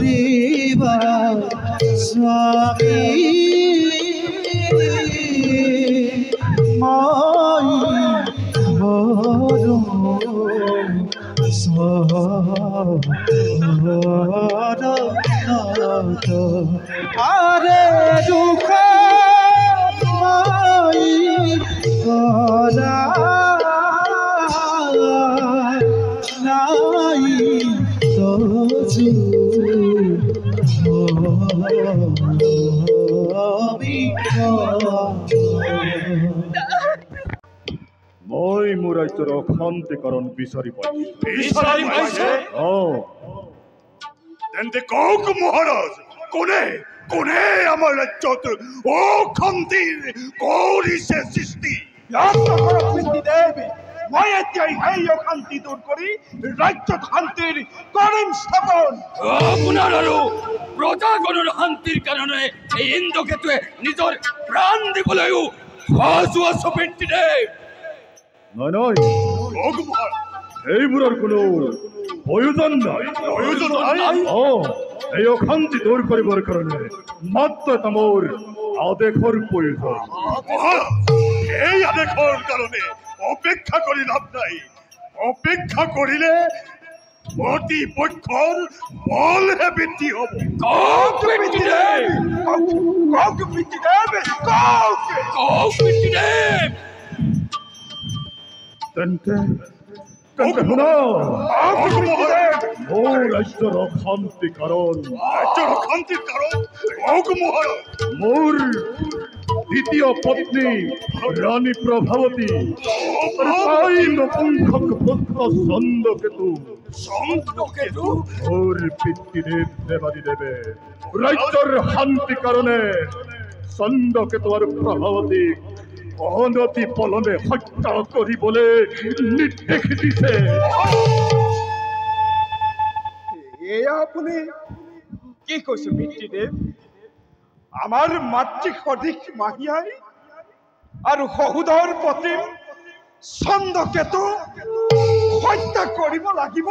ৰিবা স্বামী মই হৰো আৰে দুঃখ মই কৰা নাই তোজু মই মোৰ ৰাজ্যৰ অশান্তিকৰণ বিচাৰি পাইছো। তেন্তে কওক মহাৰাজ, কোনে কোনে আমাৰ ৰাজ্যত অশান্তিৰ কৰিছে সৃষ্টি? মই এতিয়াই সেই অশান্তি দূৰ কৰি ৰাজ্যত শান্তিৰ কৰিম স্থাপন। আপোনাৰ আৰু প্ৰজাগণৰ শান্তিৰ কাৰণে এই ইন্দ্ৰকেতুৱে নিজৰ প্ৰাণ দিবলৈও সাজু আছে পিতৃদেৱ। নহয় এইবোৰৰ কোনো প্ৰয়োজন নাই। এই অশান্তি দূৰ কৰিবৰ কাৰণে মাত্ৰ এটা মোৰ আদেশৰ প্ৰয়োজন। এই আদেশৰ কাৰণে অপেক্ষা কৰি লাভ নাই। অপেক্ষা কৰিলে প্ৰতিপক্ষৰ বলহে বৃদ্ধি হ'ব। তেন্তে শুনা, মোৰ ৰাজ্যৰ অশান্তিৰ কাৰণ মোৰ দ্বিতীয় পত্নী ৰাণী প্ৰভাৱতী নপুংসক পুত্ৰ চন্দ্ৰকেতু। মোৰ পিতৃদেৱ দেৱাদিদেৱে ৰাজ্যৰ শান্তিৰ কাৰণে চন্দ্ৰকেতু আৰু প্ৰভাৱতীক অনতি পলমে হত্যা কৰিবলৈ নিৰ্দেশ দিছে। এয়া আপুনি কি কৈছে পিতৃদেৱ? আমাৰ মাতৃক সদৃশ মাহীয়াই আৰু শহুধৰ পত্নী চন্দ্ৰকেতু হত্যা কৰিব লাগিব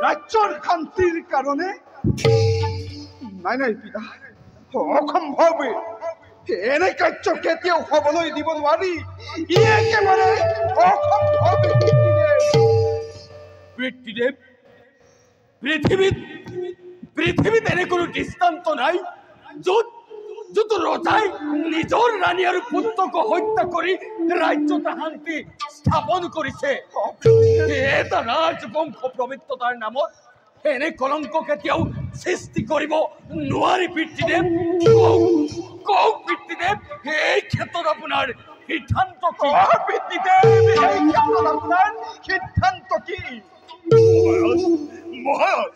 ৰাজ্যৰ শান্তিৰ কাৰণে? নাই নাই পিতা, অসম্ভৱ। এনে কাৰ্য কেতিয়াও হবলৈ দিব নোৱাৰি। ই একেবাৰে অসম্ভৱ পিতৃদেৱ। পৃথিৱীত এনে কোনো দৃষ্টান্ত নাই য'ত ৰজাই নিজৰ ৰাণী আৰু পুত্ৰক হত্যা কৰি ৰাজ্যত শান্তি স্থাপন কৰিছে। এটা ৰাজবংশ পবিত্ৰতাৰ নামত এনে কলংক কেতিয়াও সৃষ্টি কৰিব নোৱাৰি পিতৃদেৱ। কওক পিতৃদেৱ, এই ক্ষেত্ৰত আপোনাৰ সিদ্ধান্ত কি? সিদ্ধান্ত কি? মহাৰাজ,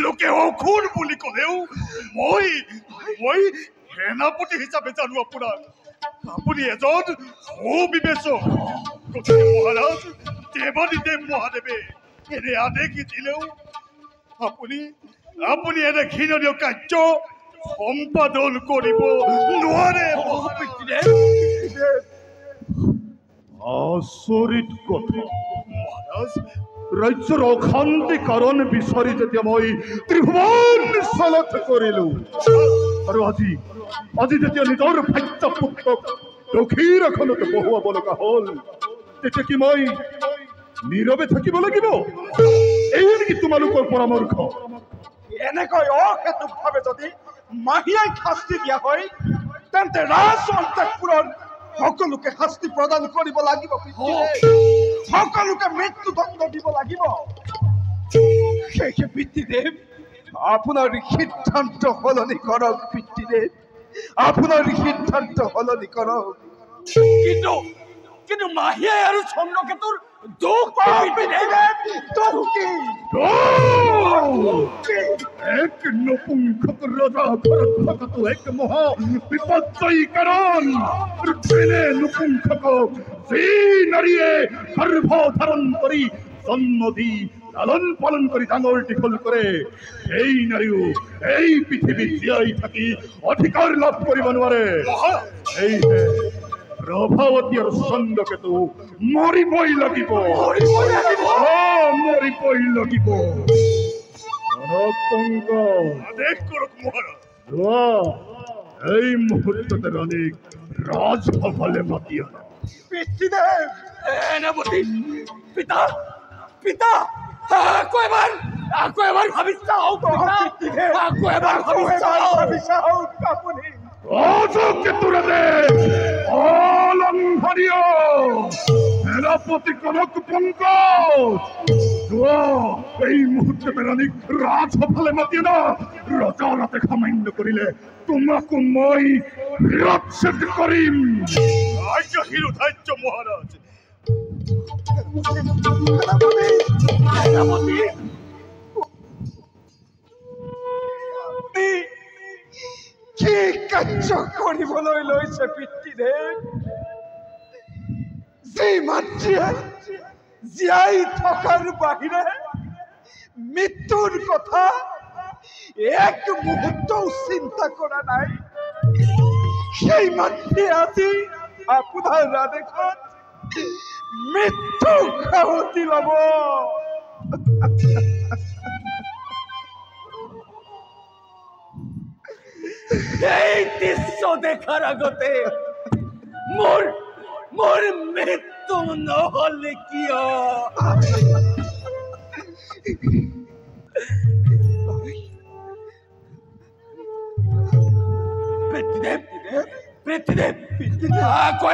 লোকে অসুৰ বুলি ক'লেও মই সেনাপতি হিচাপে জানো আপোনাক। আপুনি এজন সুবিবেচক। গতিকে মহাৰাজ, দেৱাদিদেৱ মহাদেৱে এনে আদেশ দিলেও আপুনি এনে ঘৃণনীয় কাৰ্য সম্পাদন কৰিব নোৱাৰে। আচৰিত কথা মহাৰাজ, ৰাজ্যৰ অশান্তি কাৰণ বিচাৰি যেতিয়া মই ত্ৰিভুৱন চালত কৰিলো আৰু আজি যেতিয়া নিজৰ ভাগ্য পুত্ৰক দক্ষিণ এখনত বহুৱাব লগা হ'ল, তেতিয়া কি মই নীৰৱে থাকিব লাগিব? এই নেকি তোমালোকৰ পৰামৰ্শ? এনেকৈ অহেতুকভাৱে যদি মাহীয়াক শাস্তি দিয়া হয়, তেন্তে ৰাজ অন্তঃপুৰৰ সকলোকে শাস্তি প্ৰদান কৰিব লাগিব। সকলোকে মৃত্যুদণ্ড দিব লাগিব। সেয়ে পিতৃদেৱ, আপোনাৰ সিদ্ধান্ত সলনি কৰক। পিতৃদেৱ, আপোনাৰ সিদ্ধান্ত সলনি কৰক। কিন্তু মাহীয়াই আৰু চন্দ্ৰকেতুৰ দুখ এক নপুংসক ৰজা ঘৰত থকাটো এক মহা বিপৰ্যয়ী কাৰণ। নপুংসক যি নাৰীয়ে গৰ্ভ ধাৰণ কৰি জন্ম দি লালন পালন কৰি ডাঙৰ দীঘল কৰে, সেই নাৰীও এই পৃথিৱীত জীয়াই থাকি অধিকাৰ লাভ কৰিব নোৱাৰে। সেয়েহে প্ৰভাৱতী আৰু চন্দ্ৰকেতু মৰিবই লাগিব। মৰিব কৰিবই লাগিব। পংকজ আদেশ কৰক মহাৰাজ। যোৱা, এই মুহূৰ্ততে ৰাণীক ৰাজভৱনলৈ মাতি আনা। পিতৃদেৱ সেনাপতি পিতা পিতা আকৌ এবাৰ ভাবি চাওক পিতা, আকৌ এবাৰ ভাবি চাওক। আপুনি রাজকে তুলে দে অলঙ্ঘনীয় সেনাপতি কনক পঙ্কজ। এই মুহূর্তে রানীক রাজসভালে মাতিয়ে না, রজার হাতে সামান্য করিলে তোমাকে মই শিরচ্ছেদ করিম। আর্য হিরোধার্য মহারাজ। সেনাপতি কি কাৰ্য কৰিবলৈ লৈছে পিতৃদেৱ? যি মাতৃয়ে জীয়াই থকাৰ বাহিৰে মৃত্যুৰ কথা এক মুহূৰ্তও চিন্তা কৰা নাই, সেই মাতৃয়ে আজি আপোনাৰ আদেশত মৃত্যু সাৱটি ল'ব। এই দৃশ্য দেখাৰ আগতে মোৰ মৃত্যু নহলে কিয়? পৃথিদেব আকৌ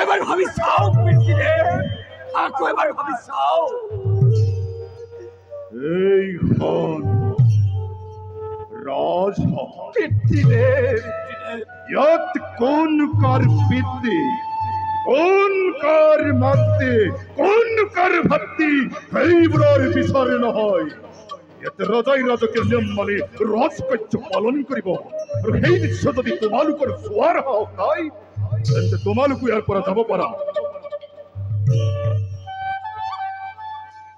এবাৰ ভাবি চাওক পৃথিদেব, আকৌ এবাৰ ভাবি চাওক। এইখন ৰাজসভা, পিতৃদেৱ ইয়াত কোন কাৰ পিতৃ, কোন কাৰ মাতৃ, কোন কাৰ ভাতৃ, সেইবোৰৰ বিচাৰ নহয়। ইয়াতে ৰজাই ৰাজকীয় নিয়ম মানি ৰাজকাৰ্য পালন কৰিব। আৰু সেই দৃশ্য যদি তোমালোকৰ চোৱাৰ সাহস নাই, তেন্তে তোমালোকো ইয়াৰ পৰা যাব পাৰা।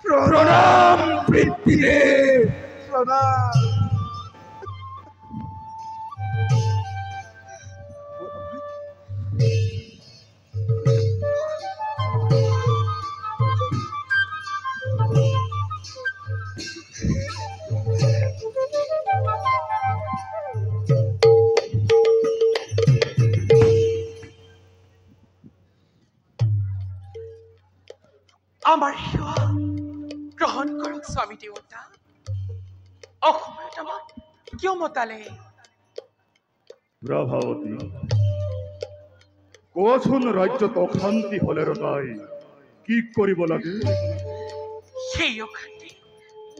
প্ৰণাম পৃথিদেব, প্ৰণাম। আমাৰ সেৱা গ্ৰহণ কৰক স্বামী দেৱতা। অসময়ত আমাক কিয় মতালে? প্ৰভাৱতী, কোৱাচোন ৰাজ্যত অশান্তি হলে ৰজাই কি কৰিব লাগে? সেই অশান্তি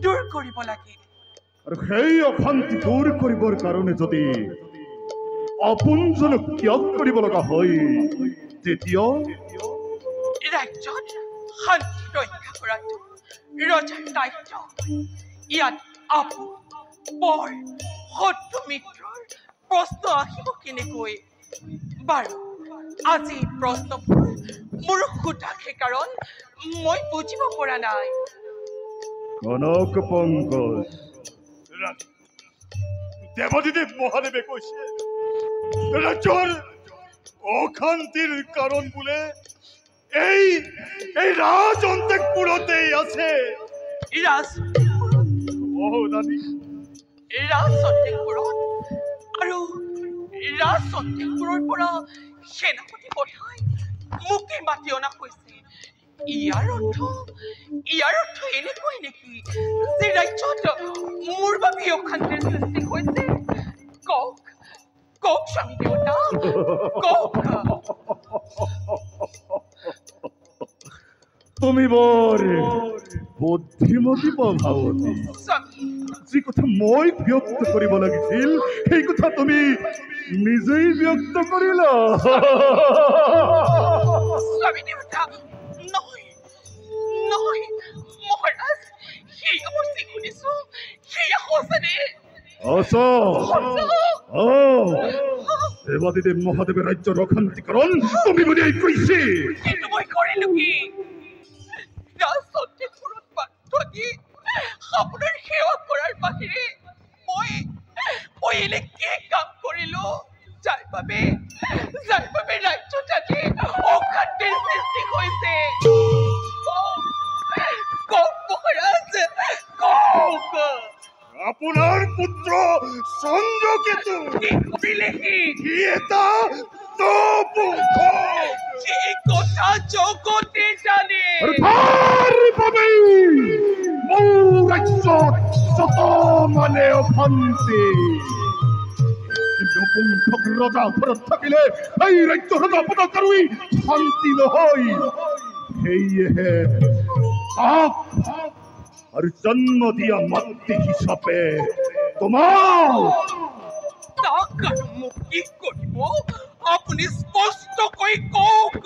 দূৰ কৰিব লাগে। আৰু সেই অশান্তি দূৰ কৰিবৰ কাৰণে যদি আপোনজনক ত্যাগ কৰিব লগা হয়, তেতিয়া ৰাজ্যত শান্তি ৰক্ষা কৰাটো ৰজাৰ দায়িত্ব। ইয়াত আপোন পৰ শত্ৰু মিত্ৰৰ প্ৰশ্ন আহিব কেনেকৈ? বাৰু আজি প্ৰশ্নবোৰ মোৰ সোধাকে, কাৰণ মই বুজিব পৰা নাই। কনক পংকজ, দেৱাদিদেৱ মহাদেৱে কৈছে ৰাজ্যৰ অশান্তিৰ কাৰণ বোলে এই ৰাজ অন্তঃপুৰতেই আছে। ৰাজ অন্তঃপুৰত আৰু ৰাজ অন্তঃপুৰৰ পৰা সেনাপতি পঠাই মোকে মাতি অনা হৈছে। ইয়াৰ অৰ্থ এনেকৈ নেকি যে ৰাজ্যত মোৰ বাবে অশান্তিৰ সৃষ্টি হৈছে? কওক স্বামী দেৱতা, কওক। তুমি বৰ বুদ্ধিমতী প্ৰভাৱতী। যি কথা মই ব্যক্ত কৰিব লাগিছিল সেই কথা তুমি নিজেই ব্যক্ত কৰিলা। স্বামী দেৱতা, নহয় মহাৰাজ, সেয়া মই যি শুনিছো সেয়া সঁচানে? দেৱাদিদেৱ মহাদেৱে ৰাজ্যৰ অশান্তিকৰণ তুমি বুলিয়েই কৈছে। কিন্তু মই কৰিলো কি? ৰাজ অন্তঃপুৰত পাঠি আপোনাৰ সেৱা কৰাৰ বাহিৰে মই এনে কি কাম কৰিলো যাৰ বাবে ৰাজ্যটাতে অশান্তিৰ সৃষ্টি হৈছে? কওক আপোনাৰ পুত্ৰ চন্দ্ৰকেতু কি কৰিলে সি এটা নপুংসক। সেই কথা জগতে জানে। আৰু তাৰ বাবেই মোৰ ৰাজ্যত যত মানে অশান্তি। নপুংসক ৰজা ঘৰত থাকিলে এই ৰাজ্য ৰজা পদকাৰী শান্তি নহয়। সেয়েহে পাপ আৰু জন্ম দিয়া মাতৃ হিচাপে তোমাক তাক আৰু মোক কি কৰিব আপুনি স্পষ্টকৈ কওক।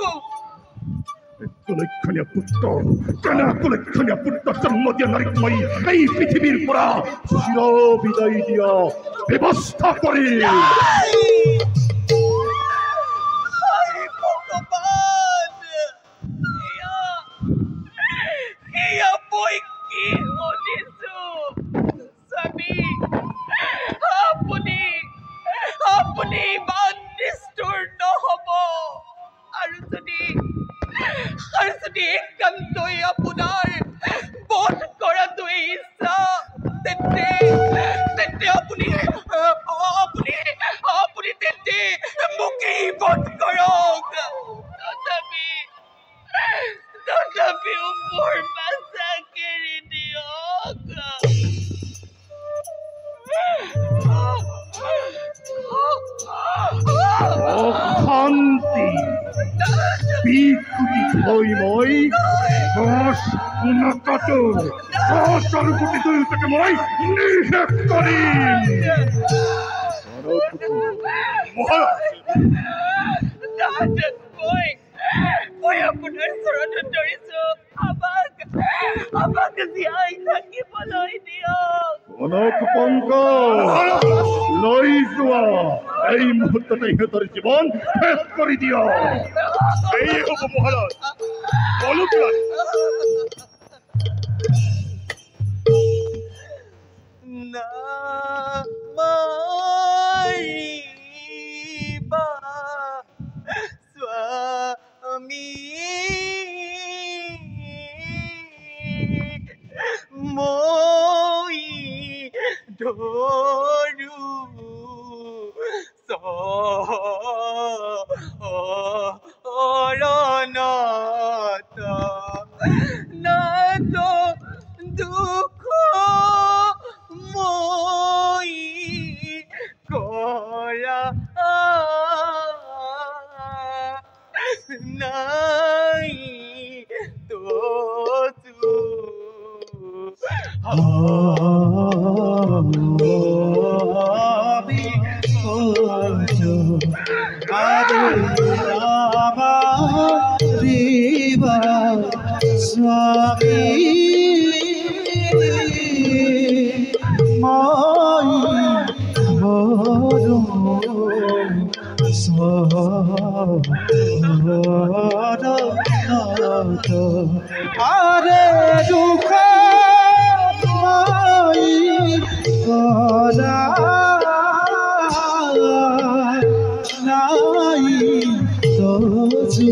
কুলক্ষণীয় পুত্ৰ কেনে কুলক্ষণীয় পুত্ৰ জন্ম দিয়া নাৰীক মই এই পৃথিৱীৰ পৰা চিৰ বিদায় দিয়া ব্যৱস্থা কৰি ভগৱান, এয়া মই কি শুনিছো। স্বামী, আপুনি ইমান নিষ্ঠুৰ নহব। আৰু যদি একান্তই আপোনাৰ বধ কৰাটোৱে ইচ্ছা, তেন্তে আপুনি তেন্তে মোকেই বধ কৰক। তথাপিও মোৰ বাচা কেৰি দিয়ক। অশান্তি বিকুটি থৈ মই গছ নাকাটো। গছ আৰু গুটি দুয়োটাকে মই নিষেধ কৰিম। মই আপোনাৰ চৰণত ধৰিছো। আমাক জীয়াই থাকিবলৈ দিয়ক। কনক লৈ যোৱা। এই মুহূৰ্ততে সিহঁতৰ জীৱন শেষ কৰি দিয়ক। এই হ'ব মহাৰাজ। বলক ৰাণী। নামাৰিবা স্বামী, মই ধৰো চৰণত নাত দুখ মই কৰা নাই তোতো। আমি কৰছো আৰে ৰামাৰিবা স্বামী মই বড় আৰে দুঃখ মই কৰা নাই তোজু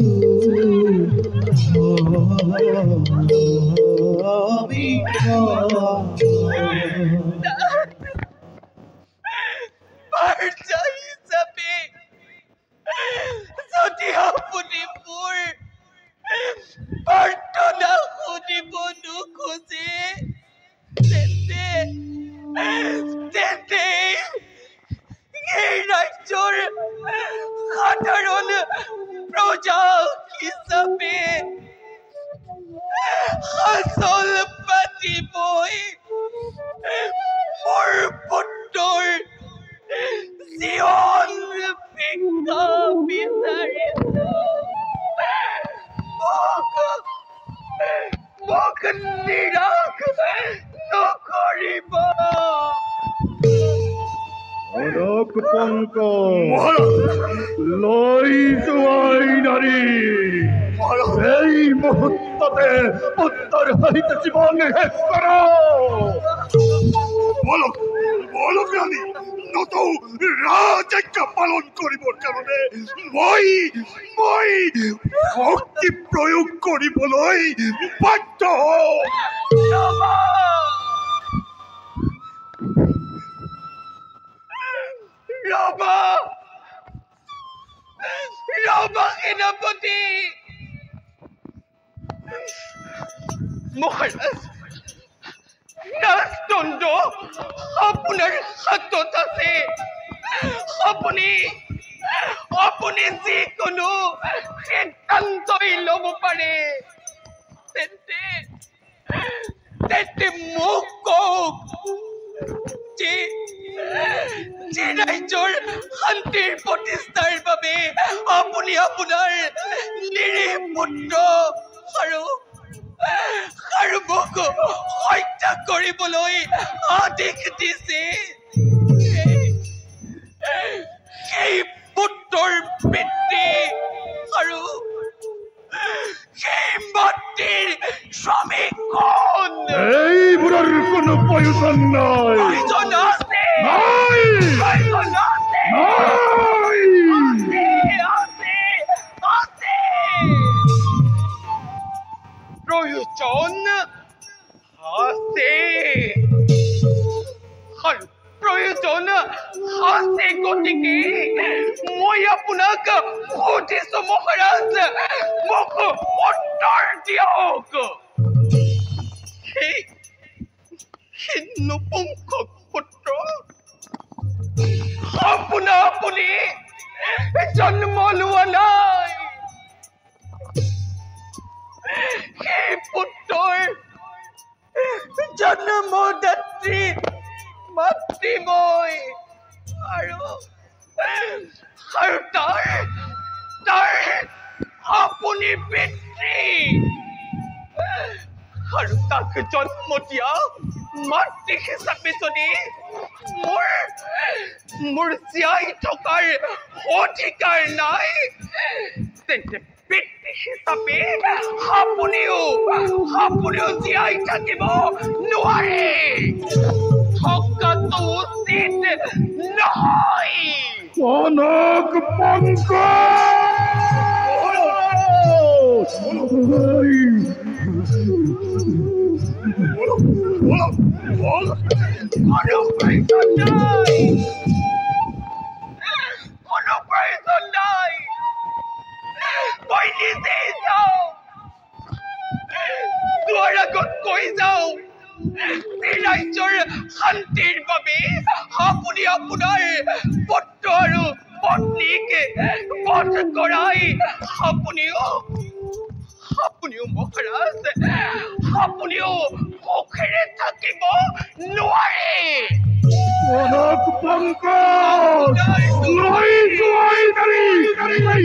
বাৰ্তা হিচাপে যদি আপুনি মোৰ প্ৰাৰ্থনা শুনিব নোখোজে, তেন্তে এই ৰাজ্যৰ সাধাৰণ প্ৰজা হিচাপে আচল পাতিবই মোৰ পুত্ৰৰ জীৱন ভিক্ষা বিচাৰিছো। মোক নিৰাশ নকৰিব। কনক পংক লৈ যোৱাই নাৰী। এই মুহূৰ্ততে পুত্ৰৰ সহিত জীৱন শেষ কৰ। বলক বলক ৰাণী। নতৌ ৰাজজ্ঞ পালন কৰিবৰ কাৰণে মই শক্তি প্ৰয়োগ কৰিবলৈ বাধ্য হওঁ। ৰবা সেনাপতি মহাৰাজ ৰাজদণ্ড আপোনাৰ হাতত আছে আপুনি যিকোনো সিদ্ধান্তই ল'ব পাৰে তেন্তে মোক কওক যে ৰাজ্যৰ শান্তিৰ প্ৰতিষ্ঠাৰ বাবে আপুনি আপোনাৰ নিৰীহ পুত্ৰ আৰু মোক হত্যা কৰিবলৈ আদেশ দিছে সেই পুত্ৰৰ পিতৃ আৰু সেই মাতৃৰ স্বামী কোন এইবোৰৰ কোনো প্ৰয়োজন নাই প্ৰয়োজন আছে নাই প্ৰয়োজন আছে আছে প্ৰয়োজন আছে প্ৰয়োজন আছে গতিকে মই আপোনাক সুধিছো মহাৰাজ মোক উত্তৰ দিয়ক সেই নপুংসক পুত্ৰ আপুনি জন্ম লোৱা নাই সেই পুত্ৰৰ জন্মদাত্ৰী মাতৃময় আৰু তাৰ আপুনি পিতৃ আৰু তাক জন্ম দিয়া মাতৃ হিচাপে যদি মোৰ জীয়াই থকাৰ অধিকাৰ নাই তেন্তে পিতৃ হিচাপে আপুনিও জীয়াই থাকিব নোৱাৰে থকাটো উচিত নহয় কনক পংকজ কোনো প্ৰয়োজন নাই মই নিজেই যাওঁ তোৰ আগত কৈ যাওঁ এই ৰাজ্যৰ শান্তিৰ বাবে আপুনি আপোনাৰ পুত্ৰ আৰু পত্নীক বধ কৰাই আপুনিও মহাৰাজ আপুনিও সুখেৰে থাকিব নোৱাৰে কনক পংকজ লৈ যোৱাই নাৰী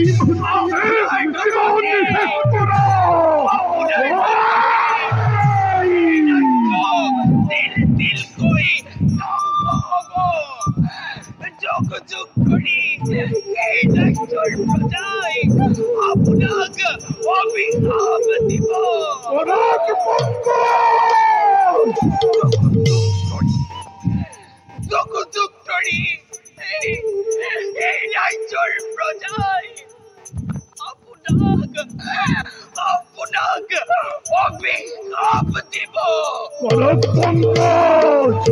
যোগ কৰি এই ৰাজ্যৰ প্ৰজাই আপোনাক অভিশাপ দিব কনক পংকজ যোগ কৰি এই ৰাজ্যৰ প্ৰজাই আপোনাক অভিশাপ দিব কনক পংকজ